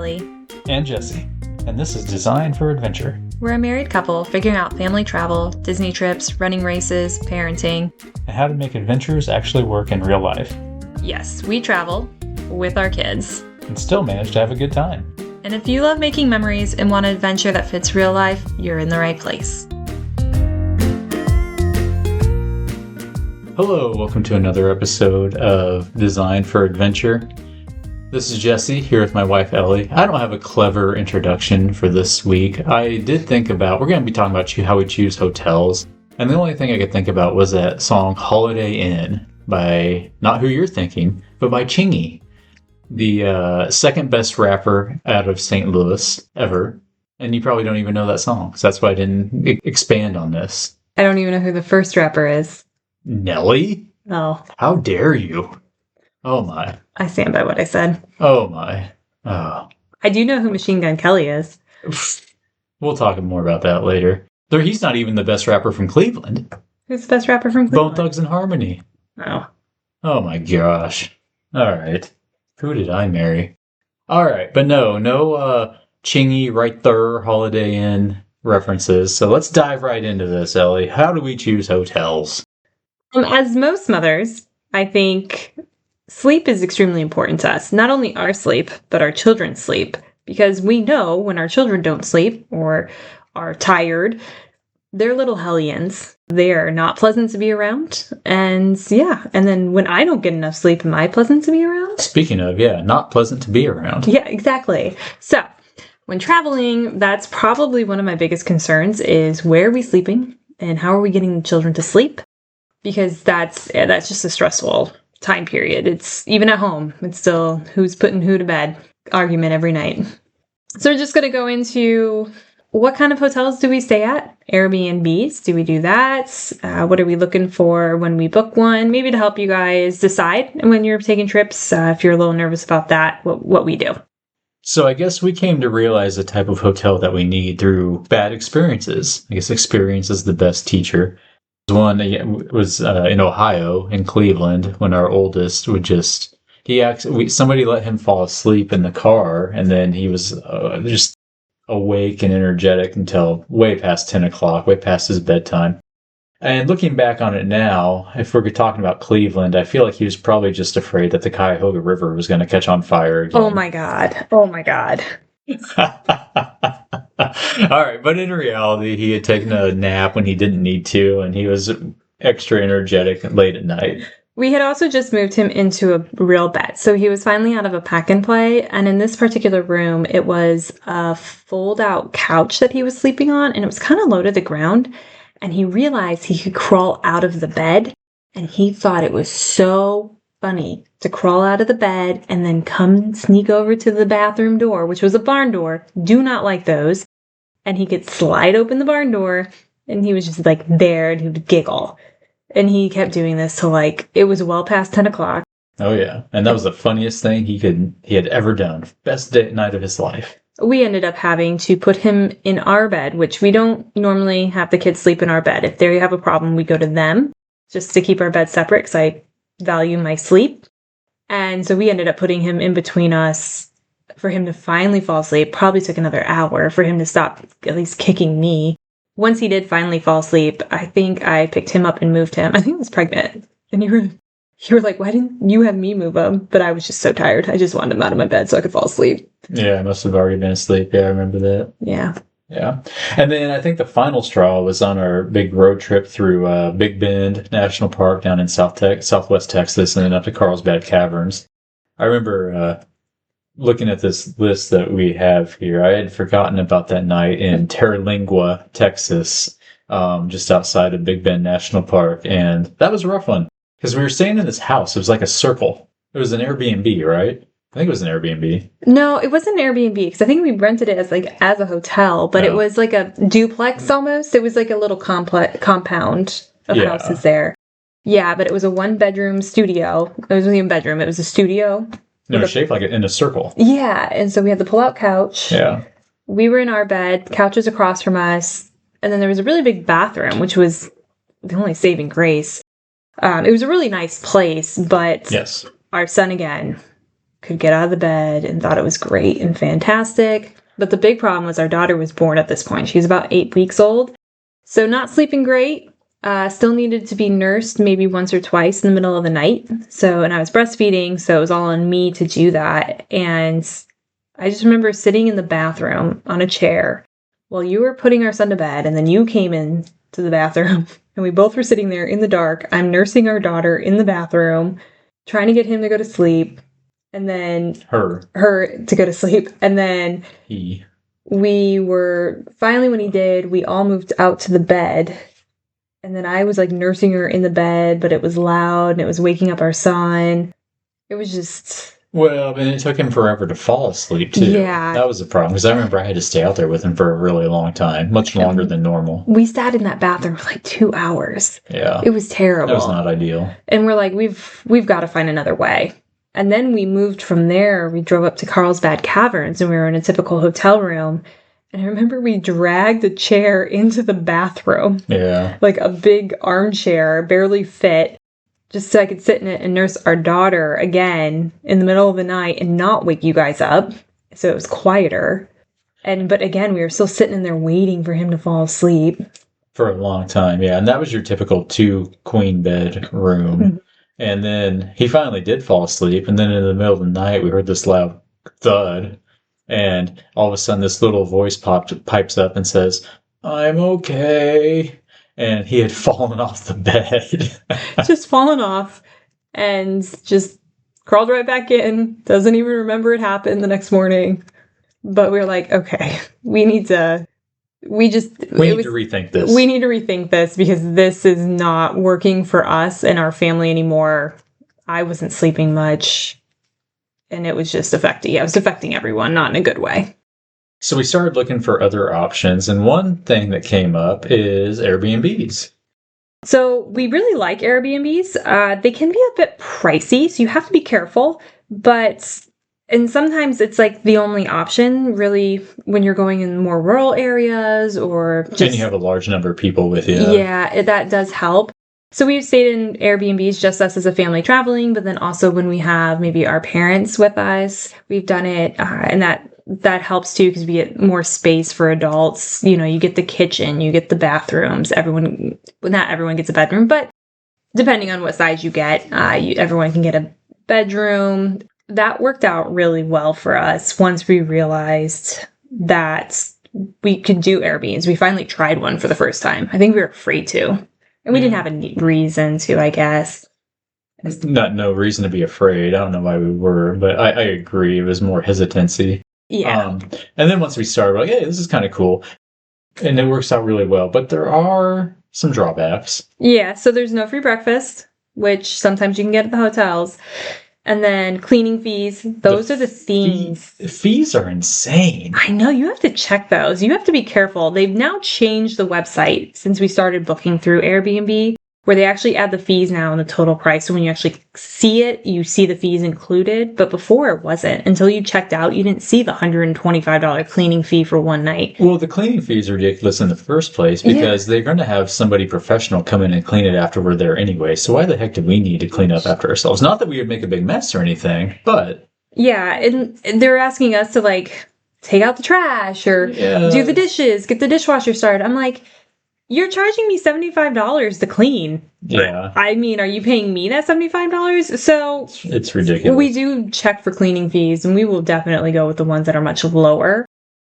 Ellie. And Jesse. And this is Design for Adventure. We're a married couple figuring out family travel, Disney trips, running races, parenting, And how to make adventures actually work in real life. Yes, we travel with our kids. And still manage to have a good time. And if you love making memories and want an adventure that fits real life, you're in the right place. Hello, welcome to another episode of Design for Adventure. This is Jesse, here with my wife Ellie. I don't have a clever introduction for this week. I did think about, we're going to be talking about how we choose hotels. And the only thing I could think about was that song Holiday Inn by, not who you're thinking, but by Chingy, the second best rapper out of St. Louis ever. And you probably don't even know that song, so that's why I didn't expand on this. I don't even know who the first rapper is. Nelly? Oh. How dare you? Oh my. I stand by what I said. Oh my. Oh. I do know who Machine Gun Kelly is. We'll talk more about that later. Though he's not even the best rapper from Cleveland. Who's the best rapper from Cleveland? Bone Thugs and Harmony. Oh. Oh my gosh. Alright. Who did I marry? Alright, but no Chingy right there, Holiday Inn references. So let's dive right into this, Ellie. How do we choose hotels? As most mothers, I think sleep is extremely important to us. Not only our sleep, but our children's sleep. Because we know when our children don't sleep or are tired, they're little hellions. They are not pleasant to be around. And then when I don't get enough sleep, am I pleasant to be around? Speaking of, not pleasant to be around. Yeah, exactly. So when traveling, that's probably one of my biggest concerns is where are we sleeping and how are we getting the children to sleep? Because that's just a stressful time period. It's even at home. It's still who's putting who to bed argument every night. So we're just going to go into what kind of hotels do we stay at? Airbnbs. Do we do that? What are we looking for when we book one? Maybe to help you guys decide when you're taking trips, if you're a little nervous about that, what we do. So I guess we came to realize the type of hotel that we need through bad experiences. I guess experience is the best teacher. One was in Ohio, in Cleveland, when our oldest would somebody let him fall asleep in the car, and then he was just awake and energetic until way past 10 o'clock, way past his bedtime. And looking back on it now, if we're talking about Cleveland, I feel like he was probably just afraid that the Cuyahoga River was going to catch on fire again. Oh my God. All right, but in reality, he had taken a nap when he didn't need to, and he was extra energetic late at night. We had also just moved him into a real bed, so he was finally out of a pack and play, and in this particular room, it was a fold-out couch that he was sleeping on, and it was kind of low to the ground, and he realized he could crawl out of the bed, and he thought it was so funny to crawl out of the bed and then come sneak over to the bathroom door, which was a barn door. Do not like those. And he could slide open the barn door, and he was just like there, and he would giggle. And he kept doing this till it was well past 10 o'clock. Oh yeah, and that was the funniest thing he had ever done. Best night of his life. We ended up having to put him in our bed, which we don't normally have the kids sleep in our bed. If they have a problem, we go to them just to keep our beds separate because I value my sleep. And so we ended up putting him in between us for him to finally fall asleep. Probably took another hour for him to stop at least kicking me. Once he did finally fall asleep, I think I picked him up and moved him. I think I was pregnant. And you were like, why didn't you have me move him? But I was just so tired. I just wanted him out of my bed so I could fall asleep. Yeah, I must have already been asleep. Yeah, I remember that. Yeah. Yeah. And then I think the final straw was on our big road trip through Big Bend National Park down in Southwest Texas and then up to Carlsbad Caverns. I remember looking at this list that we have here. I had forgotten about that night in Terlingua, Texas, just outside of Big Bend National Park. And that was a rough one because we were staying in this house. It was like a circle. It was an Airbnb, right? I think it was an Airbnb. No, it wasn't an Airbnb because I think we rented it as a hotel, but It was like a duplex almost. It was like a little compound of houses there. Yeah, but it was a 1-bedroom studio. It wasn't even a bedroom. It was a studio. It was shaped like it in a circle. Yeah, and so we had the pull-out couch. Yeah. We were in our bed, couch was across from us, and then there was a really big bathroom, which was the only saving grace. It was a really nice place, but yes, our son again could get out of the bed and thought it was great and fantastic. But the big problem was our daughter was born at this point. She was about 8 weeks old. So not sleeping great, still needed to be nursed maybe once or twice in the middle of the night. And I was breastfeeding, so it was all on me to do that. And I just remember sitting in the bathroom on a chair while you were putting our son to bed, and then you came in to the bathroom, and we both were sitting there in the dark. I'm nursing our daughter in the bathroom, trying to get him to go to sleep, and then her to go to sleep. And then we were, finally when he did, we all moved out to the bed. And then I was like nursing her in the bed, but it was loud and it was waking up our son. It was just... Well, and it took him forever to fall asleep, too. Yeah. That was the problem, because I remember I had to stay out there with him for a really long time, much longer than normal. We sat in that bathroom for like 2 hours. Yeah. It was terrible. That was not ideal. And we're like, we've got to find another way. And then we moved from there. We drove up to Carlsbad Caverns, and we were in a typical hotel room. And I remember we dragged a chair into the bathroom. Yeah. Like a big armchair, barely fit, just so I could sit in it and nurse our daughter again in the middle of the night and not wake you guys up. So it was quieter. But again, we were still sitting in there waiting for him to fall asleep. For a long time, yeah. And that was your typical 2-queen bed room. Mm-hmm. And then he finally did fall asleep. And then in the middle of the night, we heard this loud thud. And all of a sudden, this little voice pipes up and says, "I'm okay." And he had fallen off the bed. Just fallen off and just crawled right back in. Doesn't even remember it happened the next morning. But we were like, okay, we need to rethink this. We need to rethink this because this is not working for us and our family anymore. I wasn't sleeping much. And it was just affecting everyone, not in a good way. So we started looking for other options, and one thing that came up is Airbnbs. So we really like Airbnbs. They can be a bit pricey, so you have to be careful. And sometimes it's like the only option, really, when you're going in more rural areas or just... And you have a large number of people with you. Yeah, that does help. So we've stayed in Airbnbs, just us as a family traveling, but then also when we have maybe our parents with us, we've done it, and that helps too because we get more space for adults. You know, you get the kitchen, you get the bathrooms. Not everyone gets a bedroom, but depending on what size you get, everyone can get a bedroom. That worked out really well for us once we realized that we could do Airbnbs. We finally tried one for the first time. I think we were afraid to. And we didn't have a reason to, I guess. No reason to be afraid. I don't know why we were, but I agree. It was more hesitancy. Yeah. And then once we started, we're like, hey, this is kind of cool. And it works out really well. But there are some drawbacks. Yeah, so there's no free breakfast, which sometimes you can get at the hotels. And then cleaning fees. Those are the things. Fees are insane. I know. You have to check those. You have to be careful. They've now changed the website since we started booking through Airbnb, where they actually add the fees now in the total price. So when you actually see it, you see the fees included. But before it wasn't. Until you checked out, you didn't see the $125 cleaning fee for one night. Well, the cleaning fee is ridiculous in the first place because they're going to have somebody professional come in and clean it after we're there anyway. So why the heck do we need to clean up after ourselves? Not that we would make a big mess or anything, but... Yeah, and they're asking us to, like, take out the trash or do the dishes, get the dishwasher started. I'm like... You're charging me $75 to clean. Yeah. I mean, are you paying me that $75? So it's ridiculous. We do check for cleaning fees, and we will definitely go with the ones that are much lower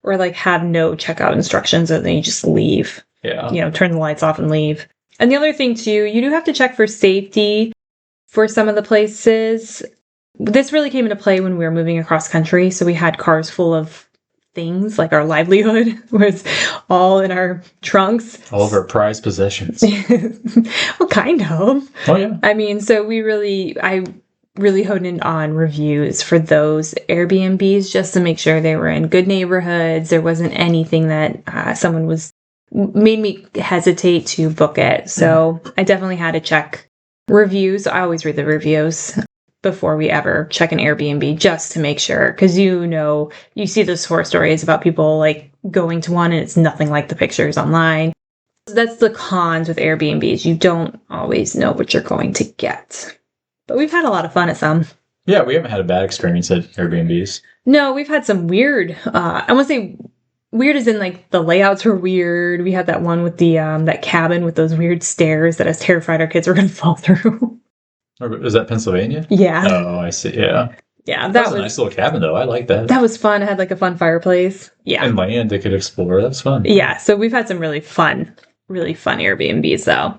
or like have no checkout instructions and then you just leave. Yeah. You know, turn the lights off and leave. And the other thing too, you do have to check for safety for some of the places. This really came into play when we were moving across country. So we had cars full of things, like our livelihood was all in our trunks. All of our prized possessions. Well, kind of. Oh, yeah. I mean, so I really honed in on reviews for those Airbnbs just to make sure they were in good neighborhoods. There wasn't anything that made me hesitate to book it. So I definitely had to check reviews. I always read the reviews before we ever check an Airbnb just to make sure. Because you see those horror stories about people like going to one and it's nothing like the pictures online. So that's the cons with Airbnbs. You don't always know what you're going to get. But we've had a lot of fun at some. Yeah, we haven't had a bad experience at Airbnbs. No, we've had some weird, I want to say weird as in like the layouts were weird. We had that one with the, that cabin with those weird stairs that I was terrified our kids were going to fall through. Is that Pennsylvania? Yeah. Oh, I see. Yeah. Yeah, That was a nice little cabin, though. I like that. That was fun. It had like a fun fireplace. Yeah. And land they could explore. That's fun. Yeah, so we've had some really fun Airbnbs though.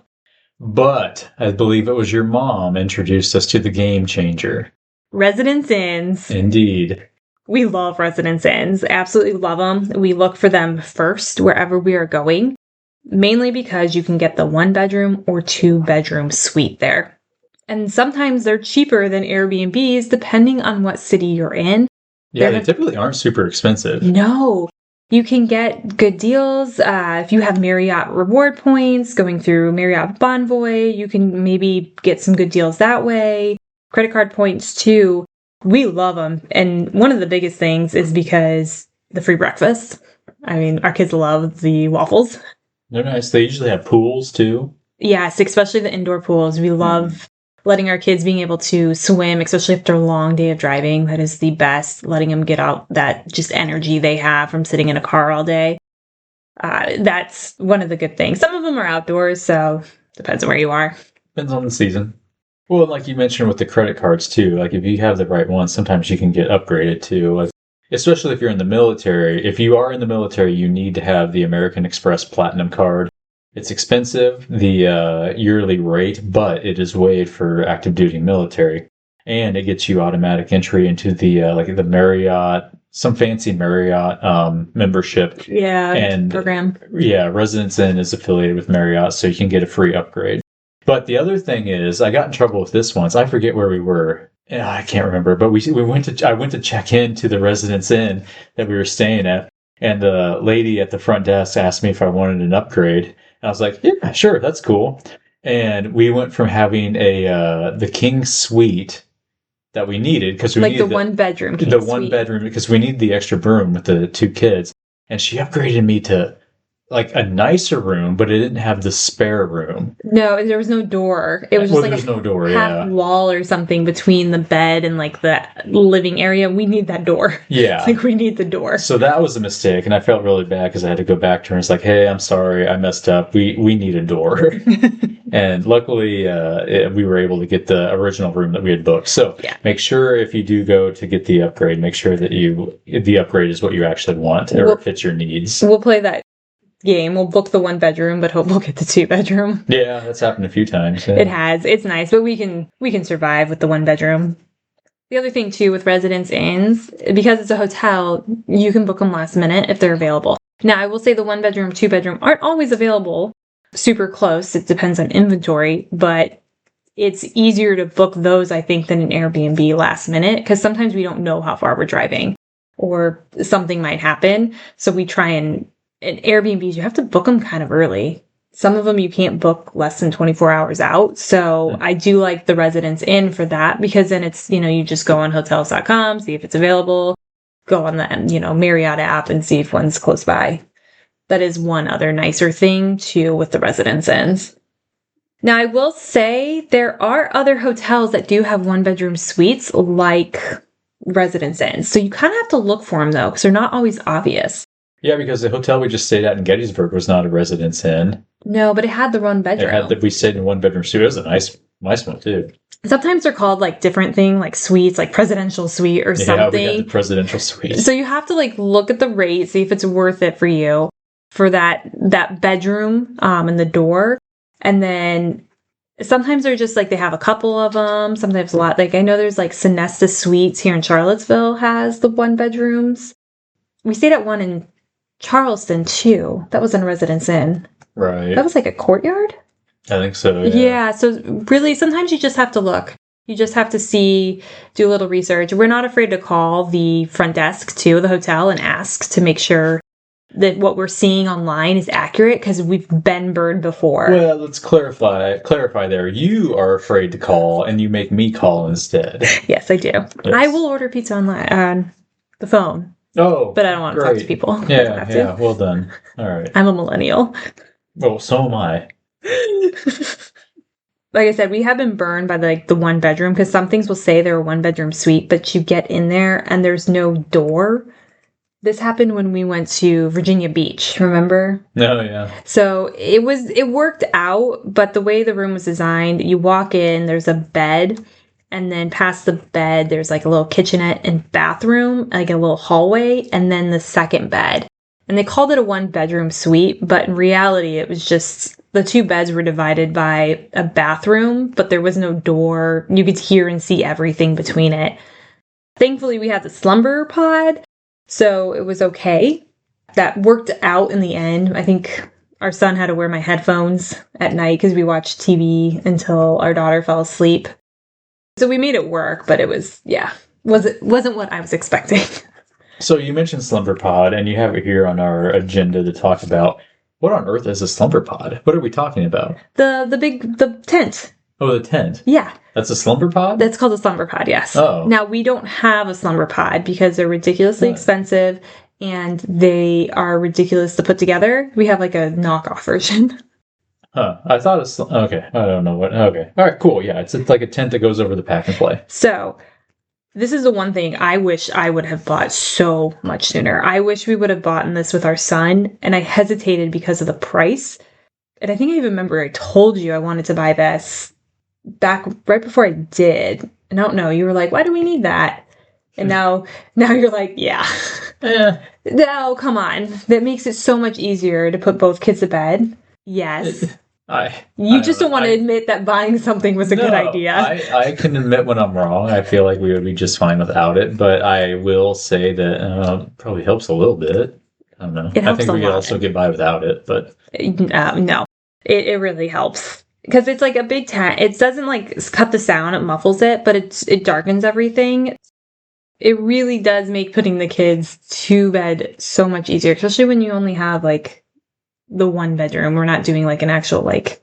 But I believe it was your mom introduced us to the game changer. Residence Inns. Indeed. We love Residence Inns. Absolutely love them. We look for them first wherever we are going, mainly because you can get the 1-bedroom or 2-bedroom suite there. And sometimes they're cheaper than Airbnbs depending on what city you're in. Yeah, they typically aren't super expensive. No. You can get good deals. If you have Marriott reward points going through Marriott Bonvoy, you can maybe get some good deals that way. Credit card points too. We love them. And one of the biggest things is because the free breakfast. I mean, our kids love the waffles. They're nice. They usually have pools too. Yes, especially the indoor pools. We love letting our kids being able to swim, especially after a long day of driving. That is the best. Letting them get out that just energy they have from sitting in a car all day. That's one of the good things. Some of them are outdoors, so depends on where you are. Depends on the season. Well, like you mentioned with the credit cards too, like if you have the right ones, sometimes you can get upgraded too. Like, especially if you're in the military. If you are in the military, you need to have the American Express Platinum card. It's expensive, the yearly rate, but it is waived for active duty military. And it gets you automatic entry into the like the Marriott, some fancy Marriott membership. Yeah, and program. Yeah, Residence Inn is affiliated with Marriott, so you can get a free upgrade. But the other thing is, I got in trouble with this once. I forget where we were. Yeah, I can't remember. But I went to check in to the Residence Inn that we were staying at, and the lady at the front desk asked me if I wanted an upgrade. And I was like, yeah, sure, that's cool. And we went from having the king suite that we needed because we needed the 1-bedroom. The 1-bedroom because we need the extra room with the 2 kids. And she upgraded me to like a nicer room, but it didn't have the spare room. No, there was no door. It was just like no door, half wall or something between the bed and like the living area. We need that door. Yeah. Like we need the door. So that was a mistake, and I felt really bad because I had to go back to her and it's like, hey, I'm sorry, I messed up. We need a door. And luckily, we were able to get the original room that we had booked. So make sure if you do go to get the upgrade, make sure that the upgrade is what you actually want or it fits your needs. We'll play that game. We'll book the 1-bedroom, but hope we'll get the 2-bedroom. Yeah, that's happened a few times. Yeah. It has. It's nice, but we can survive with the 1-bedroom. The other thing too with Residence Inns, because it's a hotel, you can book them last minute if they're available. Now, I will say the 1-bedroom, 2-bedroom aren't always available super close. It depends on inventory, but it's easier to book those, I think, than an Airbnb last minute because sometimes we don't know how far we're driving or something might happen. So we try and Airbnbs, you have to book them kind of early. Some of them you can't book less than 24 hours out. So I do like the Residence Inn for that because then it's, you just go on hotels.com, see if it's available, go on the, Marriott app and see if one's close by. That is one other nicer thing too with the Residence Inns. Now, I will say there are other hotels that do have 1-bedroom suites like Residence Inns. So you kind of have to look for them though, because they're not always obvious. Yeah, because the hotel we just stayed at in Gettysburg was not a Residence Inn. No, but it had the 1-bedroom. We stayed in a 1-bedroom suite. It was a nice one too. Sometimes they're called like different thing, like suites, like presidential suite or something. Yeah, we got the presidential suite. So you have to like look at the rate, see if it's worth it for you for that bedroom and the door. And then sometimes they're just like they have a couple of them. Sometimes a lot. Like I know there's like Sonesta Suites here in Charlottesville has the 1-bedrooms. We stayed at one in Charleston too. That was in Residence Inn. Right. That was like a courtyard. I think so. Yeah. So really, sometimes you just have to look. You just have to do a little research. We're not afraid to call the front desk to the hotel and ask to make sure that what we're seeing online is accurate because we've been burned before. Well, let's clarify there. You are afraid to call and you make me call instead. Yes, I do. Yes. I will order pizza online on the phone. Oh, but I don't want to talk to people. Yeah, well done. All right. I'm a millennial. Well, so am I. like I said, we have been burned by the one bedroom because some things will say they're a one bedroom suite, but you get in there and there's no door. This happened when we went to Virginia Beach, remember? No, yeah. So it worked out, but the way the room was designed, you walk in, there's a bed, and then past the bed, there's like a little kitchenette and bathroom, like a little hallway, and then the second bed. And they called it a one bedroom suite, but in reality, it was just the two beds were divided by a bathroom, but there was no door. You could hear and see everything between it. Thankfully, we had the slumber pod, so it was okay. That worked out in the end. I think our son had to wear my headphones at night because we watched TV until our daughter fell asleep. So we made it work, but it was, wasn't what I was expecting. So you mentioned slumber pod, and you have it here on our agenda to talk about. What on earth is a slumber pod? What are we talking about? The tent. Oh, the tent. Yeah. That's a slumber pod? That's called a slumber pod, yes. Oh. Now, we don't have a slumber pod because they're ridiculously expensive and they are ridiculous to put together. We have like a knockoff version. Huh. I thought it's... Okay. I don't know what... Okay. All right, cool. Yeah, it's like a tent that goes over the pack and play. So... this is the one thing I wish I would have bought so much sooner. I wish we would have bought this with our son, and I hesitated because of the price. And I think I even remember I told you I wanted to buy this back right before I did. And I don't know, you were like, why do we need that? And now you're like, yeah. No, come on. That makes it so much easier to put both kids to bed. Yes. You just don't want to admit that buying something was a good idea. I can admit when I'm wrong. I feel like we would be just fine without it, but I will say that it probably helps a little bit. I don't know. I think we could also get by without it, but... no. It really helps. Because it's like a big tent. It doesn't like cut the sound, it muffles it, but it darkens everything. It really does make putting the kids to bed so much easier, especially when you only have like the one bedroom. We're not doing like an actual like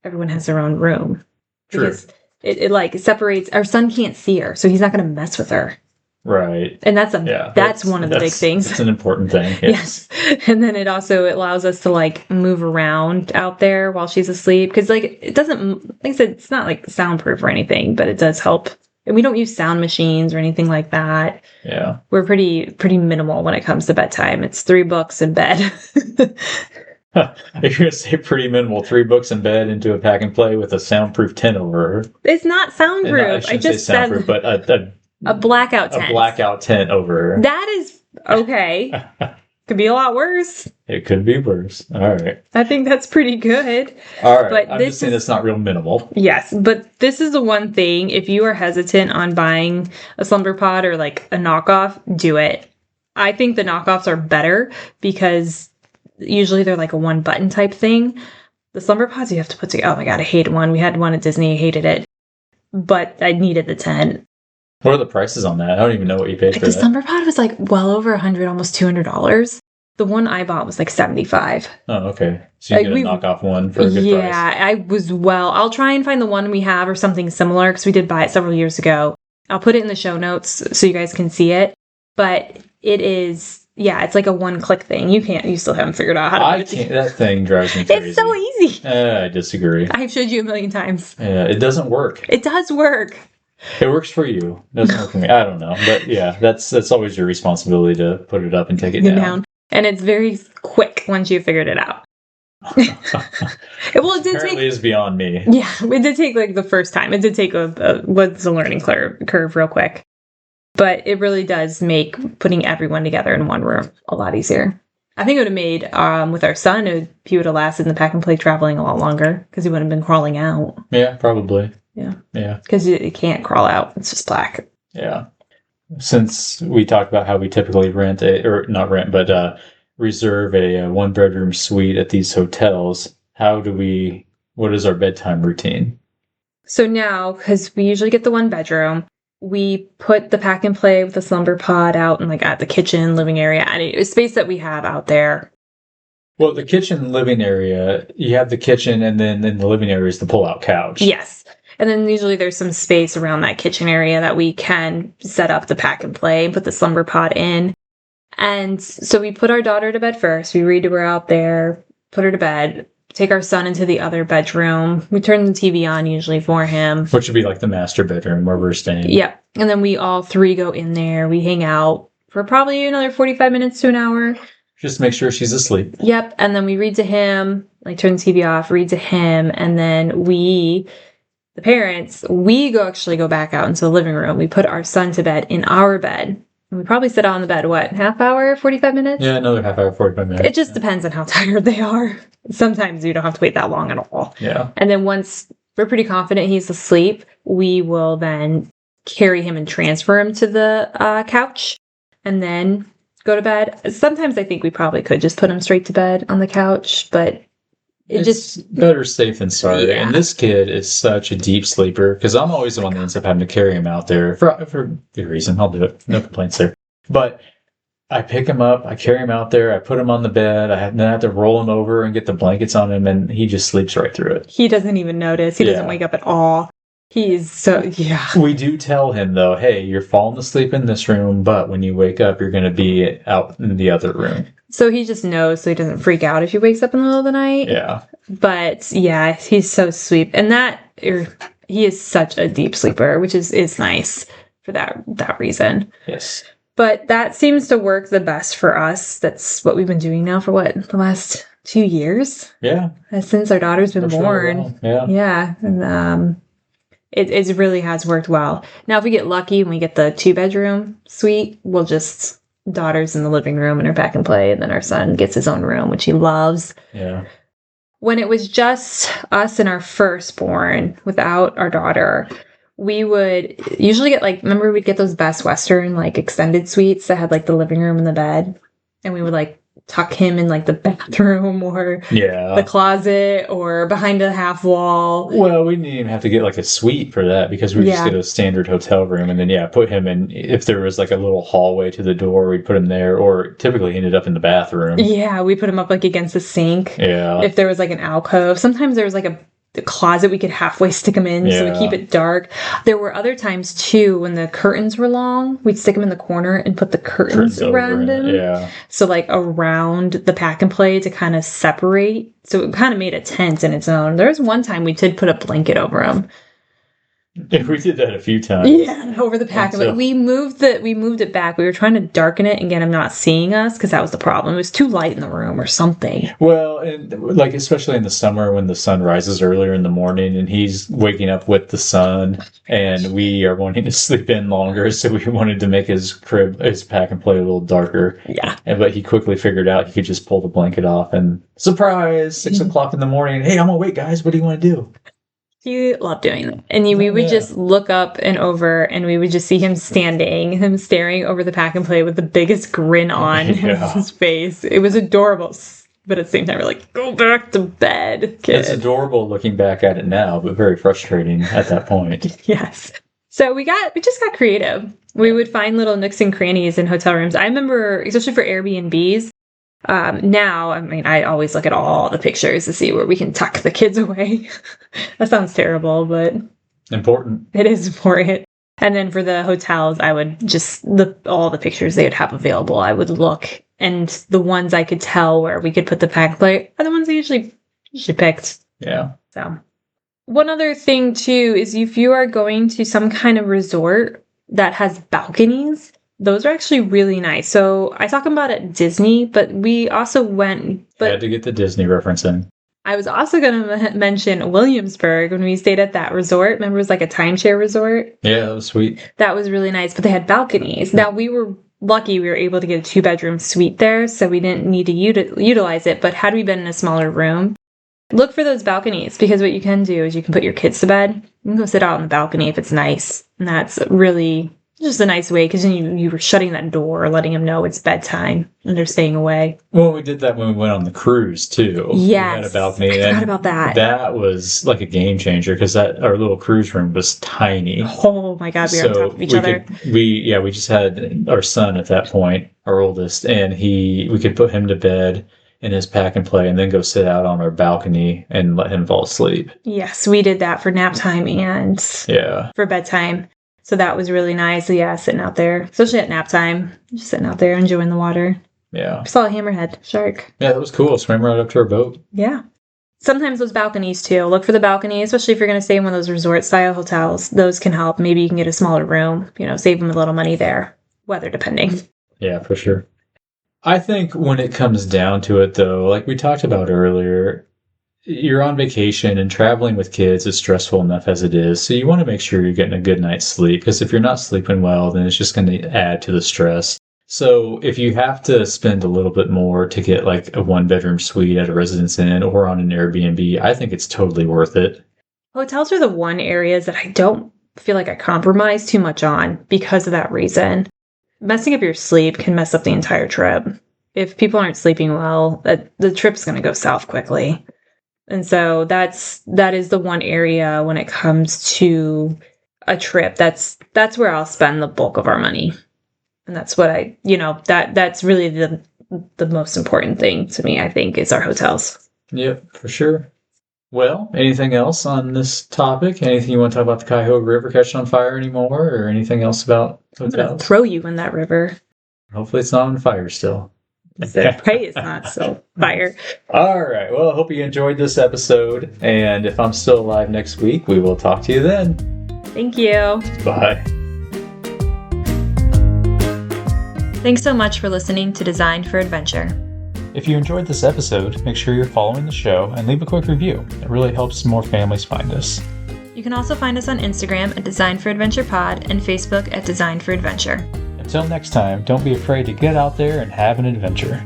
everyone has their own room. True. Because it like separates. Our son can't see her, so he's not going to mess with her. Right. And that's one of the big things. It's an important thing. Yes. And then it allows us to like move around out there while she's asleep. Because like it doesn't, like I said, it's not like soundproof or anything, but it does help. And we don't use sound machines or anything like that. Yeah. We're pretty minimal when it comes to bedtime. It's 3 books in bed. You're going to say pretty minimal, 3 books in bed into a pack and play with a soundproof tent over her. It's not soundproof. I just say soundproof, but a blackout tent. A blackout tent over her. That is okay. Could be a lot worse. It could be worse. All right. I think that's pretty good. All right. But I'm just saying it's not real minimal. Yes, but this is the one thing. If you are hesitant on buying a slumber pod or like a knockoff, do it. I think the knockoffs are better because usually they're like a one button type thing. The slumber pods you have to put together. Oh my God, I hated one. We had one at Disney. I hated it. But I needed the tent. What are the prices on that? I don't even know what you paid for that. The slumber pod was like well over $100, almost $200. The one I bought was like $75. Oh, okay. So you get a knockoff one for a good price. Yeah, I'll try and find the one we have or something similar because we did buy it several years ago. I'll put it in the show notes so you guys can see it. But it is, it's like a one-click thing. You still haven't figured out how to do it. That thing drives me crazy. It's so easy. I disagree. I've showed you a million times. Yeah, it doesn't work. It does work. It works for you. It doesn't work for me. I don't know. But yeah, that's always your responsibility to put it up and take it down. And it's very quick once you've figured it out. Well, it did Apparently is beyond me. Yeah, it did take like the first time. It did take a learning curve real quick. But it really does make putting everyone together in one room a lot easier. I think it would have made, with our son, he would have lasted in the pack and play traveling a lot longer because he wouldn't have been crawling out. Yeah, probably. Yeah. Because you can't crawl out. It's just black. Yeah. Since we talked about how we typically reserve a one-bedroom suite at these hotels, what is our bedtime routine? So now, because we usually get the one bedroom, we put the pack and play with the slumber pod out and like at the kitchen, living area, any space that we have out there. Well, the kitchen living area, you have the kitchen and then in the living area is the pull-out couch. Yes. And then usually there's some space around that kitchen area that we can set up the pack and play, put the slumber pod in. And so we put our daughter to bed first. We read to her out there, put her to bed. take our son into the other bedroom. We turn the TV on usually for him. Which would be like the master bedroom where we're staying. Yep. And then we all three go in there. We hang out for probably another 45 minutes to an hour. Just make sure she's asleep. Yep. And then we read to him, like turn the TV off, read to him. And then we, the parents, we actually go back out into the living room. We put our son to bed in our bed. We probably sit on the bed, half hour, 45 minutes? Yeah, another half hour, 45 minutes. It just depends on how tired they are. Sometimes you don't have to wait that long at all. Yeah. And then once we're pretty confident he's asleep, we will then carry him and transfer him to the couch and then go to bed. Sometimes I think we probably could just put him straight to bed on the couch, but it's just better safe than sorry. Yeah. And this kid is such a deep sleeper because I'm always the one that ends up having to carry him out there for good reason. I'll do it. No complaints there. But I pick him up, I carry him out there, I put him on the bed, then I have to roll him over and get the blankets on him, and he just sleeps right through it. He doesn't even notice. He doesn't wake up at all. He's so, yeah. We do tell him, though, hey, you're falling asleep in this room, but when you wake up, you're going to be out in the other room. So he just knows so he doesn't freak out if he wakes up in the middle of the night. Yeah. But, yeah, he's so sweet. And he is such a deep sleeper, which is nice for that reason. Yes. But that seems to work the best for us. That's what we've been doing now for the last 2 years? Yeah. Since our daughter's been born. Yeah. Yeah. And it really has worked well. Now, if we get lucky and we get the 2-bedroom suite, we'll just daughter's in the living room and her pack and play, and then our son gets his own room, which he loves. Yeah. When it was just us and our firstborn without our daughter, we would usually get remember we'd get those Best Western extended suites that had the living room and the bed, and we would tuck him in the bathroom or the closet or behind a half wall. Well, we didn't even have to get a suite for that because we just get a standard hotel room and then put him in. If there was a little hallway to the door, we'd put him there, or typically he ended up in the bathroom. Yeah, we put him up against the sink. Yeah. If there was an alcove, sometimes there was the closet we could halfway stick them in so we keep it dark. There were other times too when the curtains were long, we'd stick them in the corner and put the curtains around him. Yeah. So around the pack and play to kind of separate. So it kind of made a tent in its own. There was one time we did put a blanket over him. We did that a few times. Yeah, over the pack. But we moved it back. We were trying to darken it and get him not seeing us because that was the problem. It was too light in the room or something. Well, and especially in the summer when the sun rises earlier in the morning and he's waking up with the sun, and we are wanting to sleep in longer, so we wanted to make his pack and play a little darker. Yeah. But he quickly figured out he could just pull the blanket off and surprise, 6 o'clock in the morning. Hey, I'm awake, guys. What do you want to do? He loved doing that. And we would just look up and over, and we would just see him staring over the pack and play with the biggest grin on his face. It was adorable. But at the same time, we're go back to bed, kid. It's adorable looking back at it now, but very frustrating at that point. Yes. So we just got creative. We would find little nooks and crannies in hotel rooms. I remember, especially for Airbnbs, now, I always look at all the pictures to see where we can tuck the kids away. That sounds terrible, but important. It is important. And then for the hotels, I would just all the pictures they would have available. I would look, and the ones I could tell where we could put the pack play are the ones I usually picked. Yeah. So one other thing too is if you are going to some kind of resort that has balconies, those are actually really nice. So I talk about at Disney, but we also went. I had to get the Disney reference in. I was also going to mention Williamsburg when we stayed at that resort. Remember, it was a timeshare resort? Yeah, that was sweet. That was really nice, but they had balconies. Now, we were lucky we were able to get a 2-bedroom suite there, so we didn't need to utilize it. But had we been in a smaller room, look for those balconies, because what you can do is you can put your kids to bed. You can go sit out on the balcony if it's nice. And that's really just a nice way, because then you were shutting that door, letting them know it's bedtime and they're staying away. Well, we did that when we went on the cruise too. Yes, we had a balcony. I forgot about that. That was a game changer because our little cruise room was tiny. Oh my God, we were on top of each other. We just had our son at that point, our oldest, and we could put him to bed in his pack and play and then go sit out on our balcony and let him fall asleep. Yes, we did that for nap time and for bedtime. So that was really nice. Yeah, sitting out there, especially at nap time, just sitting out there enjoying the water. Yeah. We saw a hammerhead shark. Yeah, that was cool. Swam right up to our boat. Yeah. sometimes those balconies too. Look for the balcony, especially if you're going to stay in one of those resort style hotels. Those can help. Maybe you can get a smaller room, save them a little money there, weather depending. Yeah, for sure. I think when it comes down to it, though, like we talked about earlier, you're on vacation and traveling with kids is stressful enough as it is. So you want to make sure you're getting a good night's sleep, because if you're not sleeping well, then it's just going to add to the stress. So if you have to spend a little bit more to get like a 1-bedroom suite at a Residence Inn or on an Airbnb, I think it's totally worth it. Hotels are the one areas that I don't feel like I compromise too much on because of that reason. Messing up your sleep can mess up the entire trip. If people aren't sleeping well, the trip's going to go south quickly. And so that is the one area when it comes to a trip, that's where I'll spend the bulk of our money. And that's what that's really the most important thing to me, I think, is our hotels. Yep, for sure. Well, anything else on this topic? Anything you want to talk about the Cuyahoga River catching on fire anymore, or anything else about hotels? I'm going to throw you in that river. Hopefully it's not on fire still. So pray it's not still fire. All right. Well, I hope you enjoyed this episode. And if I'm still alive next week, we will talk to you then. Thank you. Bye. Thanks so much for listening to Designed for Adventure. If you enjoyed this episode, make sure you're following the show and leave a quick review. It really helps more families find us. You can also find us on Instagram at Designed for Adventure Pod and Facebook at Designed for Adventure. Until next time, don't be afraid to get out there and have an adventure.